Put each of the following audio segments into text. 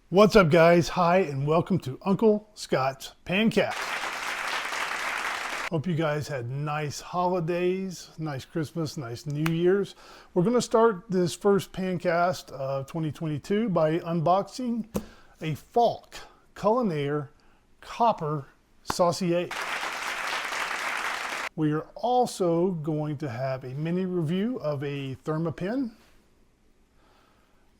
What's up, guys? Hi, and welcome to Uncle Scott's Pancast. Hope you guys had nice holidays, nice Christmas, nice New Year's. We're going to start this first Pancast of 2022 by unboxing a Falk Culinair Copper Saucepan. We are also going to have a mini review of a Thermapen.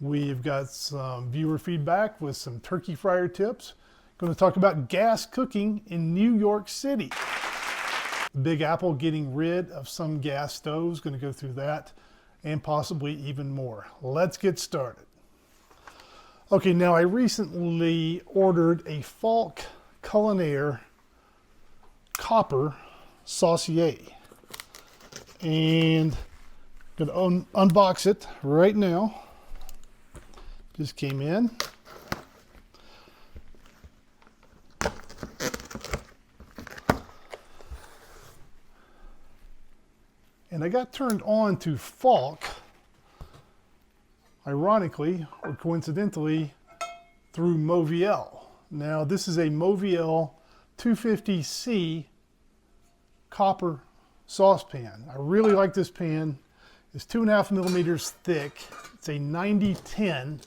We've got some viewer feedback with some turkey fryer tips. Going to talk about gas cooking in New York City. Big Apple getting rid of some gas stoves. Going to go through that and possibly even more. Let's get started. Okay, now I recently ordered a Falk Culinair Copper Saucepan. And I'm going to unbox it right now. Just came in. And I got turned on to Falk, ironically or coincidentally, through Moviel. Now this is a Moviel 250C copper saucepan. I really like this pan. It's 2.5 millimeters thick. It's a 90-10.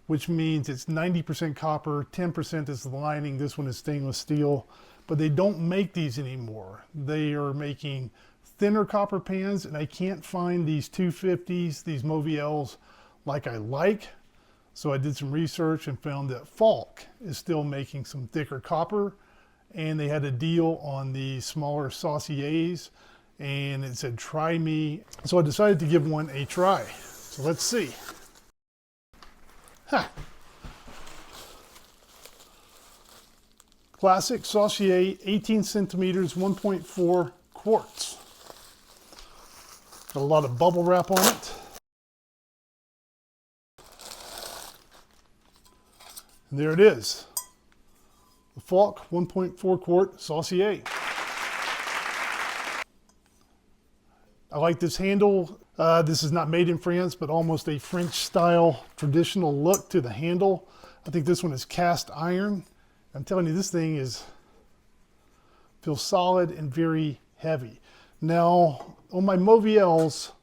Which means it's 90% copper, 10% is the lining. This one is stainless steel, but they don't make these anymore. They are making thinner copper pans, and I can't find these 250s, these Moviels, like I like. So I did some research and found that Falk is still making some thicker copper, and they had a deal on the smaller sauciers, and it said, try me. So I decided to give one a try. So let's see. Huh. Classic saucier, 18 centimeters, 1.4 quarts. Got a lot of bubble wrap on it. And there it is. The Falk 1.4 quart saucier. I like this handle. This is not made in France, but almost a French style traditional look to the handle. I think this one is cast iron. I'm telling you, this thing feels solid and very heavy. Now, on my Moviels,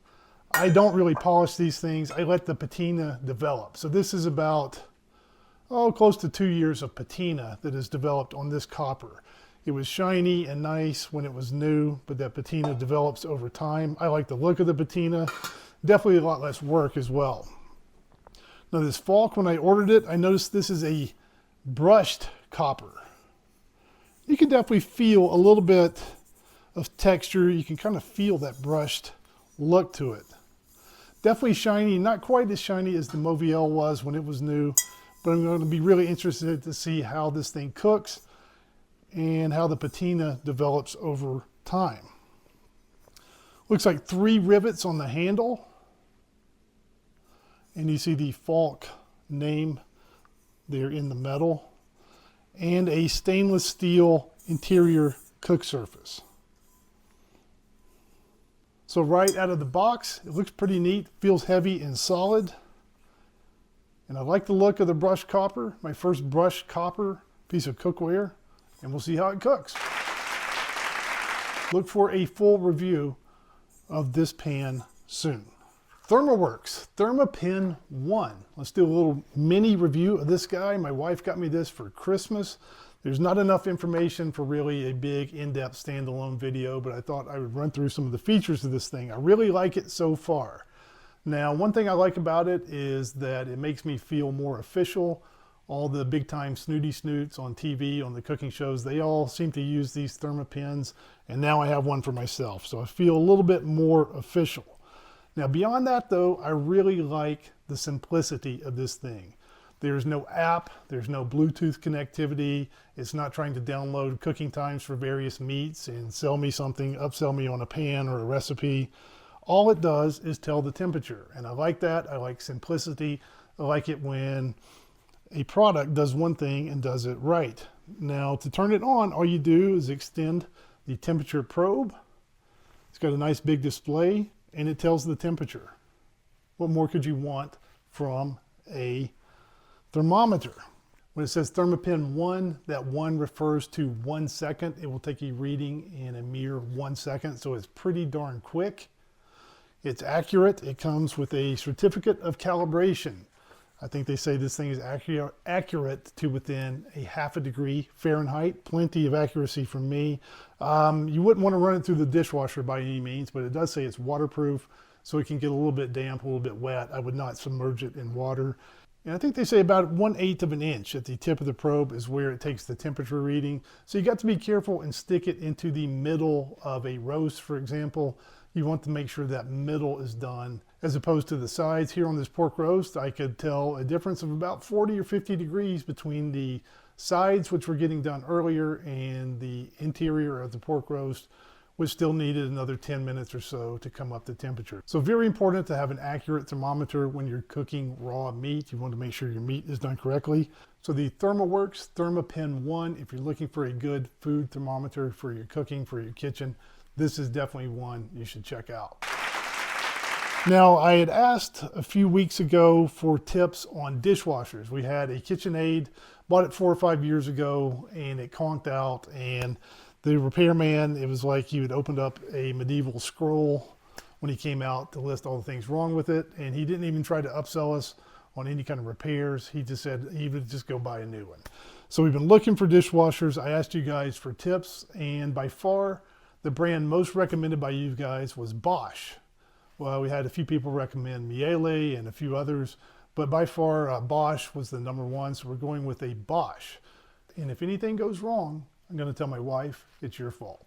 I don't really polish these things. I let the patina develop. So this is about, close to 2 years of patina that is developed on this copper. It was shiny and nice when it was new, but that patina develops over time. I like the look of the patina. Definitely a lot less work as well. Now this Falk, when I ordered it, I noticed this is a brushed copper. You can definitely feel a little bit of texture. You can kind of feel that brushed look to it. Definitely shiny, not quite as shiny as the Moviel was when it was new, but I'm going to be really interested to see how this thing cooks and how the patina develops over time. Looks like 3 rivets on the handle. And you see the Falk name there in the metal. And a stainless steel interior cook surface. So right out of the box, it looks pretty neat, feels heavy and solid. And I like the look of the brushed copper, my first brushed copper piece of cookware. And we'll see how it cooks. Look for a full review of this pan soon. ThermoWorks, Thermapen ONE. Let's do a little mini review of this guy. My wife got me this for Christmas. There's not enough information for really a big in-depth standalone video, but I thought I would run through some of the features of this thing. I really like it so far. Now, one thing I like about it is that it makes me feel more official. All the big time snooty snoots on TV, on the cooking shows, they all seem to use these Thermapens, and now I have one for myself. So I feel a little bit more official. Now beyond that though, I really like the simplicity of this thing. There's no app, there's no Bluetooth connectivity. It's not trying to download cooking times for various meats and sell me something, upsell me on a pan or a recipe. All it does is tell the temperature, and I like that. I like simplicity. I like it when a product does one thing and does it right. Now to turn it on, all you do is extend the temperature probe. It's got a nice big display and it tells the temperature. What more could you want from a Thermometer. When it says Thermapen ONE, that one refers to 1 second. It will take a reading in a mere 1 second, so it's pretty darn quick. It's accurate. It comes with a certificate of calibration. I think they say this thing is accurate to within a ½ degree Fahrenheit. Plenty of accuracy from me. You wouldn't want to run it through the dishwasher by any means, but it does say it's waterproof, so it can get a little bit damp, a little bit wet. I would not submerge it in water. And I think they say about 1/8 of an inch at the tip of the probe is where it takes the temperature reading. So you got to be careful and stick it into the middle of a roast, for example. You want to make sure that middle is done as opposed to the sides. Here on this pork roast, I could tell a difference of about 40 or 50 degrees between the sides, which were getting done earlier, and the interior of the pork roast, which still needed another 10 minutes or so to come up to temperature. So very important to have an accurate thermometer when you're cooking raw meat. You want to make sure your meat is done correctly. So the ThermaWorks Thermapen ONE, if you're looking for a good food thermometer for your cooking, for your kitchen, this is definitely one you should check out. Now, I had asked a few weeks ago for tips on dishwashers. We had a KitchenAid, bought it 4 or 5 years ago, and it conked out, and the repairman, it was like he had opened up a medieval scroll when he came out to list all the things wrong with it, and he didn't even try to upsell us on any kind of repairs. He just said he would just go buy a new one. So we've been looking for dishwashers. I asked you guys for tips, and by far the brand most recommended by you guys was Bosch. Well, we had a few people recommend Miele and a few others, but by far Bosch was the #1, so we're going with a Bosch. And if anything goes wrong, I'm going to tell my wife it's your fault.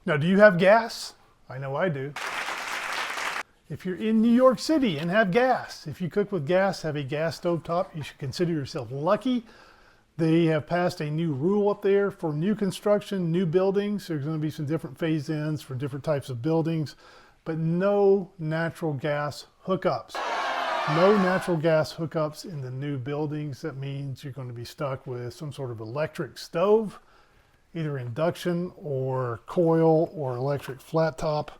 Now, do you have gas? I know I do. If you're in New York City and have gas, if you cook with gas, have a gas stove top, you should consider yourself lucky. They have passed a new rule up there for new construction, new buildings. There's going to be some different phase-ins for different types of buildings, but no natural gas hookups. No natural gas hookups in the new buildings. That means you're going to be stuck with some sort of electric stove, either induction or coil or electric flat top.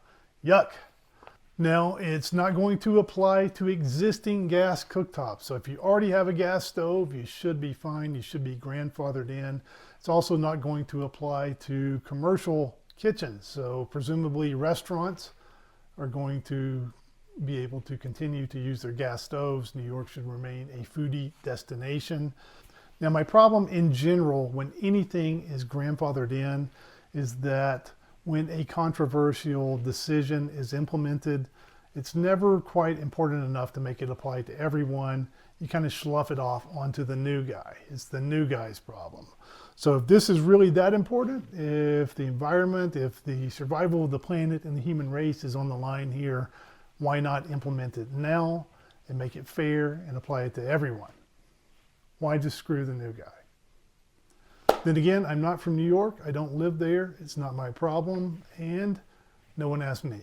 Yuck. Now, it's not going to apply to existing gas cooktops. So if you already have a gas stove, you should be fine. You should be grandfathered in. It's also not going to apply to commercial kitchens. So presumably restaurants are going to be able to continue to use their gas stoves. New York should remain a foodie destination. Now, my problem in general when anything is grandfathered in is that when a controversial decision is implemented, it's never quite important enough to make it apply to everyone. You kind of slough it off onto the new guy. It's the new guy's problem. So if this is really that important, if the environment, if the survival of the planet and the human race is on the line here, why not implement it now and make it fair and apply it to everyone? Why just screw the new guy? Then again, I'm not from New York. I don't live there. It's not my problem, and no one asked me.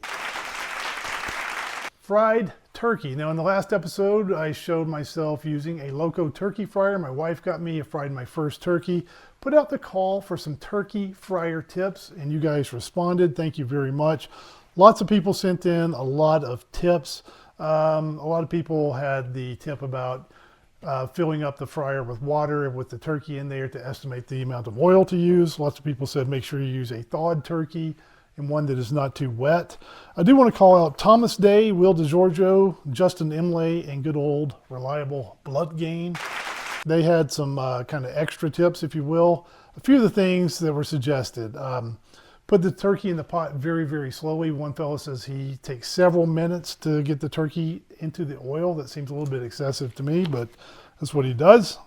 Fried turkey. Now, in the last episode, I showed myself using a Loco turkey fryer. My wife got me. I fried my first turkey. Put out the call for some turkey fryer tips, and you guys responded. Thank you very much. Lots of people sent in a lot of tips. A lot of people had the tip about filling up the fryer with water with the turkey in there to estimate the amount of oil to use. Lots of people said make sure you use a thawed turkey and one that is not too wet. I do want to call out Thomas Day, Will DeGiorgio, Justin Imlay, and good old reliable Blood Gain. They had some kind of extra tips, if you will. A few of the things that were suggested. Put the turkey in the pot very, very slowly. One fellow says he takes several minutes to get the turkey into the oil. That seems a little bit excessive to me, but that's what he does.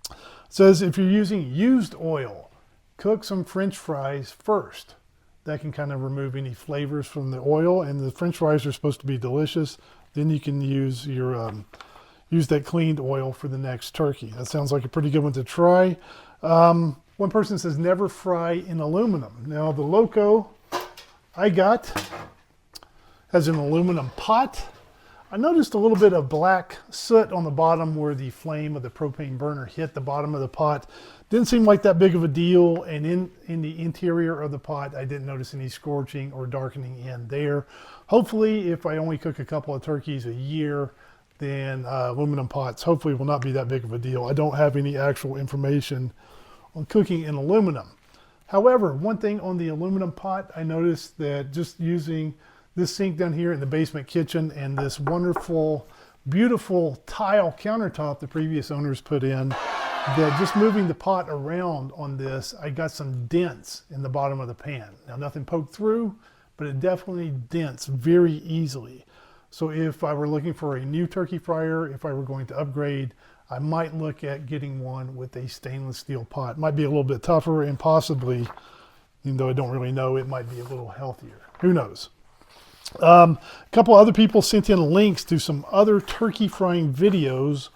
It says if you're using used oil, cook some French fries first. That can kind of remove any flavors from the oil, and the French fries are supposed to be delicious. Then you can use your use that cleaned oil for the next turkey. That sounds like a pretty good one to try. One person says never fry in aluminum. Now the Loco I got has an aluminum pot. I noticed a little bit of black soot on the bottom where the flame of the propane burner hit the bottom of the pot. Didn't seem like that big of a deal, and in the interior of the pot I didn't notice any scorching or darkening in there. Hopefully if I only cook a couple of turkeys a year, than aluminum pots. Hopefully it will not be that big of a deal. I don't have any actual information on cooking in aluminum. However, one thing on the aluminum pot, I noticed that just using this sink down here in the basement kitchen and this wonderful, beautiful tile countertop the previous owners put in, that just moving the pot around on this, I got some dents in the bottom of the pan. Now nothing poked through, but it definitely dents very easily. So if I were looking for a new turkey fryer, if I were going to upgrade, I might look at getting one with a stainless steel pot. It might be a little bit tougher and possibly, even though I don't really know, it might be a little healthier. Who knows? A couple other people sent in links to some other turkey frying videos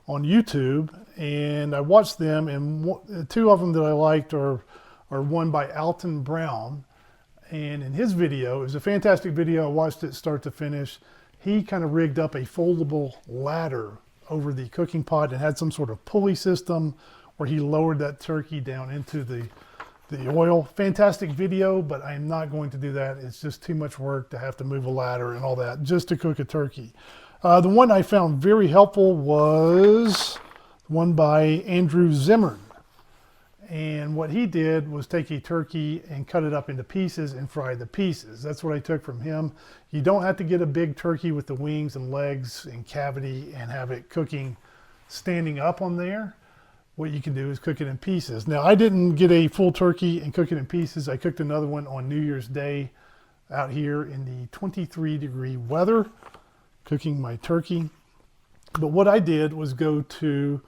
on YouTube, and I watched them, and two of them that I liked are one by Alton Brown. And in his video, it was a fantastic video. I watched it start to finish. He kind of rigged up a foldable ladder over the cooking pot and had some sort of pulley system where he lowered that turkey down into the oil. Fantastic video, but I am not going to do that. It's just too much work to have to move a ladder and all that just to cook a turkey. The one I found very helpful was one by Andrew Zimmern. And what he did was take a turkey and cut it up into pieces and fry the pieces. That's what I took from him. You don't have to get a big turkey with the wings and legs and cavity and have it cooking standing up on there. What you can do is cook it in pieces. Now, I didn't get a full turkey and cook it in pieces. I cooked another one on New Year's Day out here in the 23-degree weather, cooking my turkey. But what I did was go to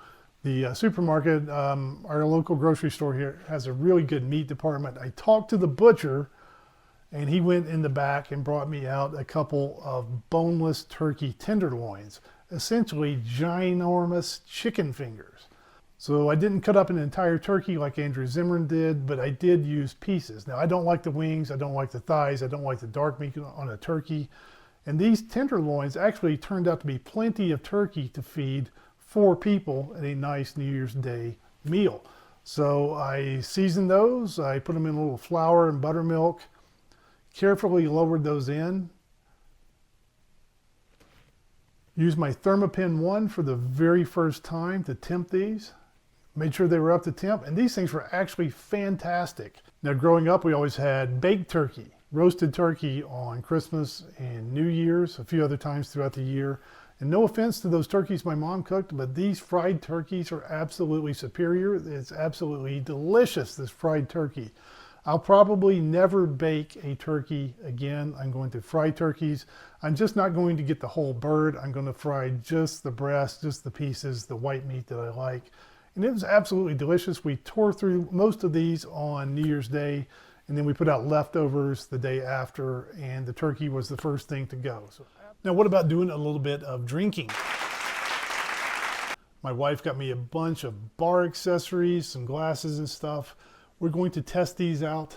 the supermarket. Our local grocery store here has a really good meat department. I talked to the butcher, and he went in the back and brought me out a couple of boneless turkey tenderloins, essentially ginormous chicken fingers. So I didn't cut up an entire turkey like Andrew Zimmern did, but I did use pieces. Now, I don't like the wings, I don't like the thighs, I don't like the dark meat on a turkey. And these tenderloins actually turned out to be plenty of turkey to feed 4 people at a nice New Year's Day meal. So I seasoned those, I put them in a little flour and buttermilk, carefully lowered those in. Used my Thermapen ONE for the very first time to temp these. Made sure they were up to temp, and these things were actually fantastic. Now, growing up, we always had baked turkey, roasted turkey on Christmas and New Year's, a few other times throughout the year. And no offense to those turkeys my mom cooked, but these fried turkeys are absolutely superior. It's absolutely delicious, this fried turkey. I'll probably never bake a turkey again. I'm going to fry turkeys. I'm just not going to get the whole bird. I'm going to fry just the breast, just the pieces, the white meat that I like. And it was absolutely delicious. We tore through most of these on New Year's Day, and then we put out leftovers the day after, and the turkey was the first thing to go. So, now, what about doing a little bit of drinking? My wife got me a bunch of bar accessories, some glasses and stuff. We're going to test these out.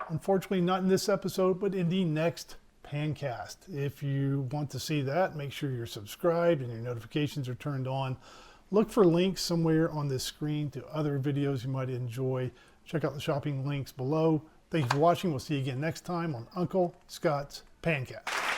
Unfortunately, not in this episode, but in the next Pancast. If you want to see that, make sure you're subscribed and your notifications are turned on. Look for links somewhere on this screen to other videos you might enjoy. Check out the shopping links below. Thank you for watching. We'll see you again next time on Uncle Scott's Pancast.